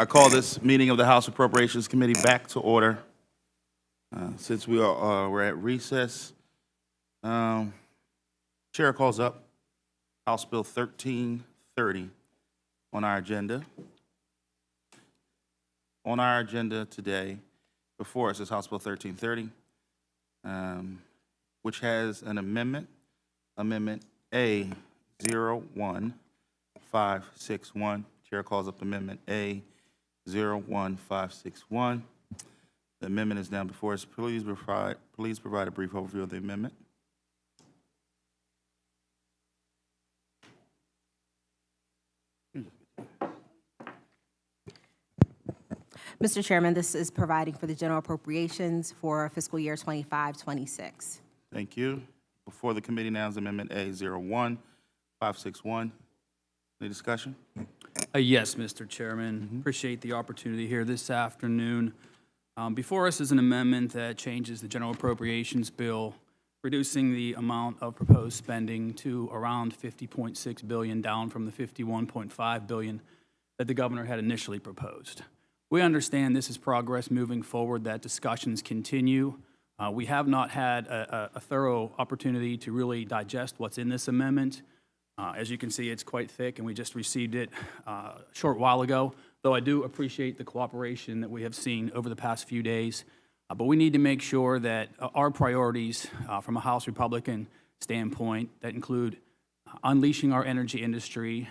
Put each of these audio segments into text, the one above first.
I call this meeting of the House Appropriations Committee back to order. Since we're at recess, Chair calls up House Bill 1330 on our agenda. On our agenda today, before us is House Bill 1330, which has an amendment, Amendment A01561. Chair calls up Amendment A01561. The amendment is now before us. Please provide a brief overview of the amendment. Mr. Chairman, this is providing for the general appropriations for fiscal year 25-26. Thank you. Before the committee now is Amendment A01561. Any discussion? Yes, Mr. Chairman. Appreciate the opportunity here this afternoon. Before us is an amendment that changes the general appropriations bill, reducing the amount of proposed spending to around $50.6 billion, down from the $51.5 billion that the governor had initially proposed. We understand this is progress moving forward, that discussions continue. We have not had a thorough opportunity to really digest what's in this amendment. As you can see, it's quite thick, and we just received it a short while ago, though I do appreciate the cooperation that we have seen over the past few days. But we need to make sure that our priorities from a House Republican standpoint that include unleashing our energy industry,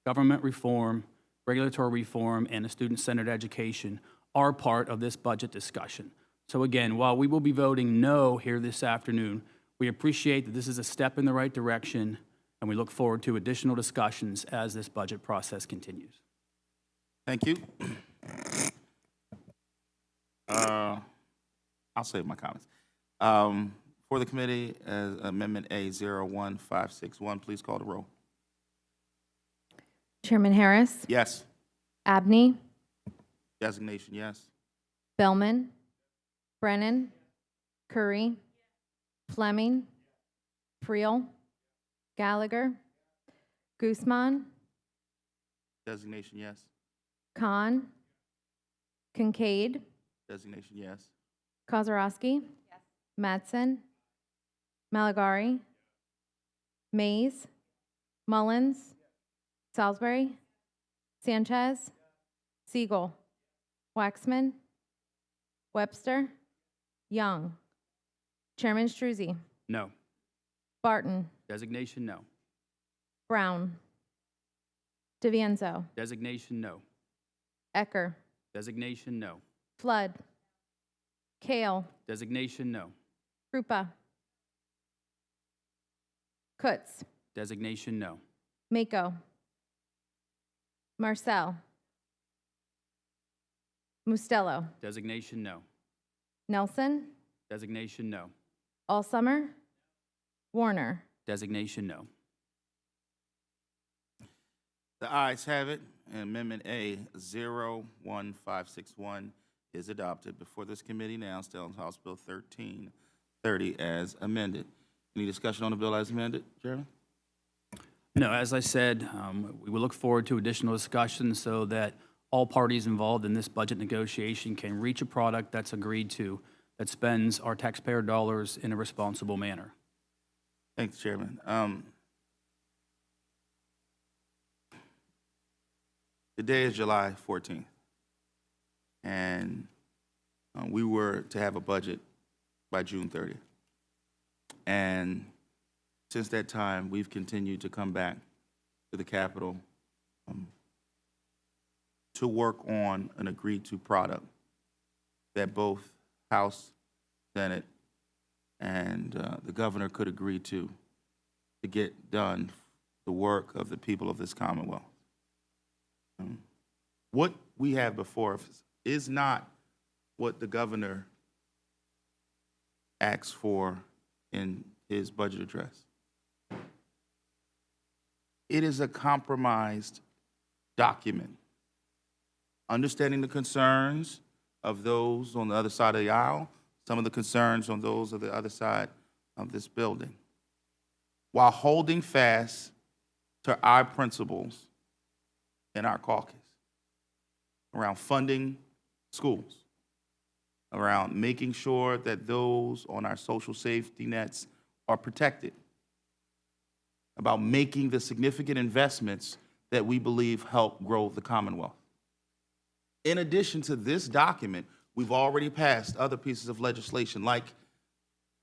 government reform, regulatory reform, and a student-centered education are part of this budget discussion. So again, while we will be voting no here this afternoon, we appreciate that this is a step in the right direction, and we look forward to additional discussions as this budget process continues. Thank you. I'll save my comments. For the committee, Amendment A01561, please call the roll. Chairman Harris, Yes. Abney, Designation, yes. Bellman, Brennan, Curry, Fleming, Friel, Gallagher, Guzman, Designation, yes. Khan, Kincaid, Designation, yes. Kozarowski, Mattson, Malagari, Mays, Mullins, Salisbury, Sanchez, Siegel, Waxman, Webster, Young, Chairman Struzzi, No. Barton, Designation, no. Brown, DeVienzo, Designation, no. Ecker, Designation, no. Flood, Kale, Designation, no. Krupa, Kutz, Designation, no. Mako, Marcel, Mustello, Designation, no. Nelson, Designation, no. Allsummer, Warner. Designation, no. The ayes have it, and Amendment A01561 is adopted. Before this committee now stands House Bill 1330 as amended. Any discussion on the bill as amended, Chairman? No, as I said, we will look forward to additional discussions so that all parties involved in this budget negotiation can reach a product that's agreed to, that spends our taxpayer dollars in a responsible manner. Thanks, Chairman. Today is July 14th, and we were to have a budget by June 30th. And since that time, we've continued to come back to the Capitol to work on an agreed-to product that both House, Senate, and the governor could agree to get done the work of the people of this Commonwealth. What we have before us is not what the governor asked for in his budget address. It is a compromised document, understanding the concerns of those on the other side of the aisle, some of the concerns on those of the other side of this building, while holding fast to our principles in our caucus around funding schools, around making sure that those on our social safety nets are protected, about making the significant investments that we believe help grow the Commonwealth. In addition to this document, we've already passed other pieces of legislation, like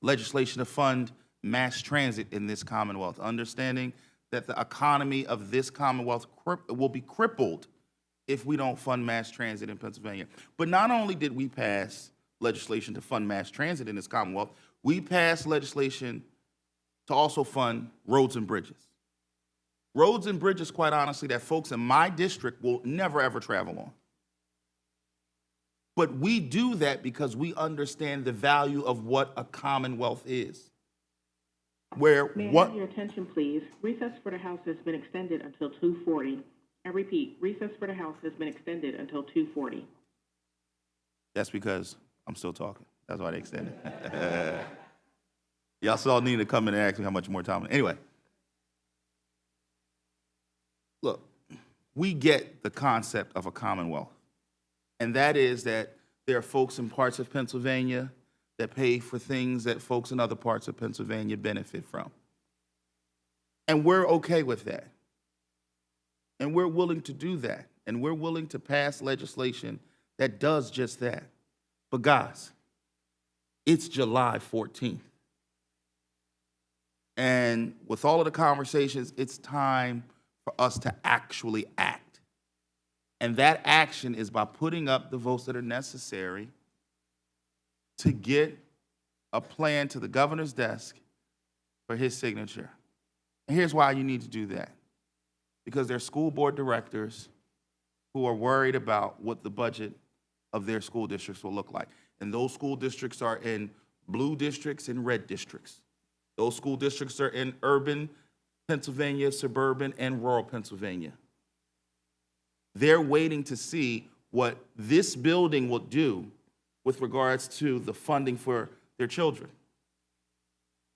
legislation to fund mass transit in this Commonwealth, understanding that the economy of this Commonwealth will be crippled if we don't fund mass transit in Pennsylvania. But not only did we pass legislation to fund mass transit in this Commonwealth, we passed legislation to also fund roads and bridges. Roads and bridges, quite honestly, that folks in my district will never, ever travel on. But we do that because we understand the value of what a Commonwealth is. Where May I what? have your attention, please? Recess for the House has been extended until 2:40. I repeat, recess for the House has been extended until 2:40. That's because I'm still talking. That's why they extended. Y'all saw need to come in and ask me how much more time. Anyway, look, we get the concept of a Commonwealth. And that is that there are folks in parts of Pennsylvania that pay for things that folks in other parts of Pennsylvania benefit from. And we're okay with that. And we're willing to do that. And we're willing to pass legislation that does just that. But guys, it's July 14th. And with all of the conversations, it's time for us to actually act. And that action is by putting up the votes that are necessary to get a plan to the governor's desk for his signature. And here's why you need to do that. Because there are school board directors who are worried about what the budget of their school districts will look like. And those school districts are in blue districts and red districts. Those school districts are in urban Pennsylvania, suburban, and rural Pennsylvania. They're waiting to see what this building will do with regards to the funding for their children.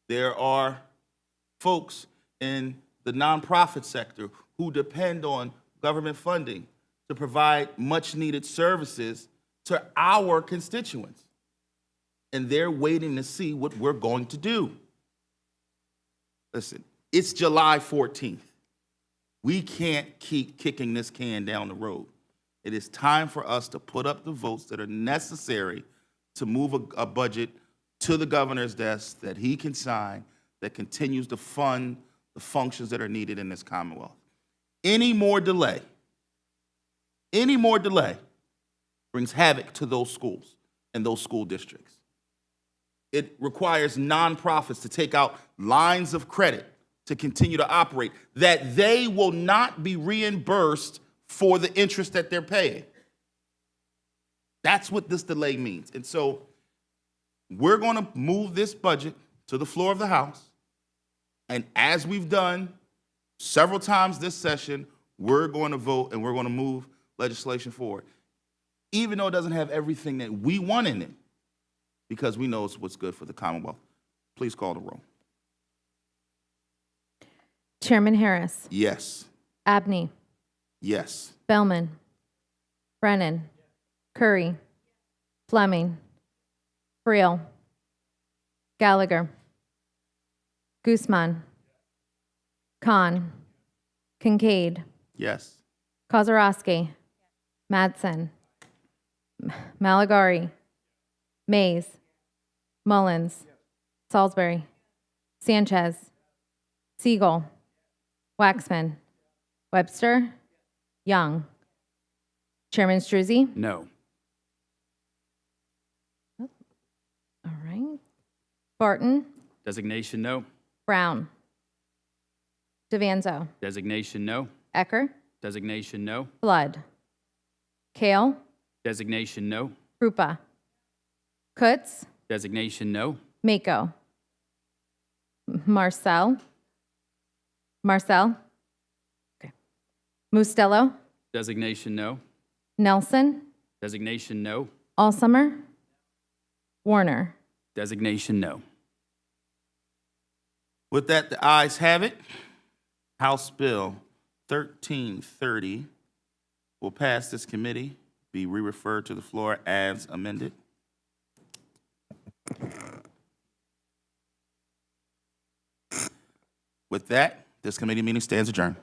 There are folks in the nonprofit sector who depend on government funding to provide much-needed services to our constituents. And they're waiting to see what we're going to do. Listen, it's July 14th. We can't keep kicking this can down the road. It is time for us to put up the votes that are necessary to move a budget to the governor's desk that he can sign that continues to fund the functions that are needed in this Commonwealth. Any more delay brings havoc to those schools and those school districts. It requires nonprofits to take out lines of credit to continue to operate, that they will not be reimbursed for the interest that they're paying. That's what this delay means. And so we're going to move this budget to the floor of the House. And as we've done several times this session, we're going to vote and we're going to move legislation forward, even though it doesn't have everything that we want in it, because we know it's what's good for the Commonwealth. Please call the roll. Chairman Harris. Yes. Abney. Yes. Bellman. Brennan. Curry. Fleming. Friel. Gallagher. Guzman. Khan. Kincaid. Yes. Kozarowski. Madsen. Malagari. Mays. Mullins. Salisbury. Sanchez. Siegel. Waxman. Webster. Young. Chairman Struzzi. No. All right. Barton. Designation no. Brown. Devanzo. Designation no. Ecker. Designation no. Flood. Kale. Designation no. Rupa. Kutz. Designation no. Mako. Marcel. Okay. Mustello. Designation no. Nelson. Designation no. Allsummer. Warner. Designation no. With that, the ayes have it. House Bill 1330 will pass this committee be re-referred to the floor as amended. With that, this committee meeting stands adjourned.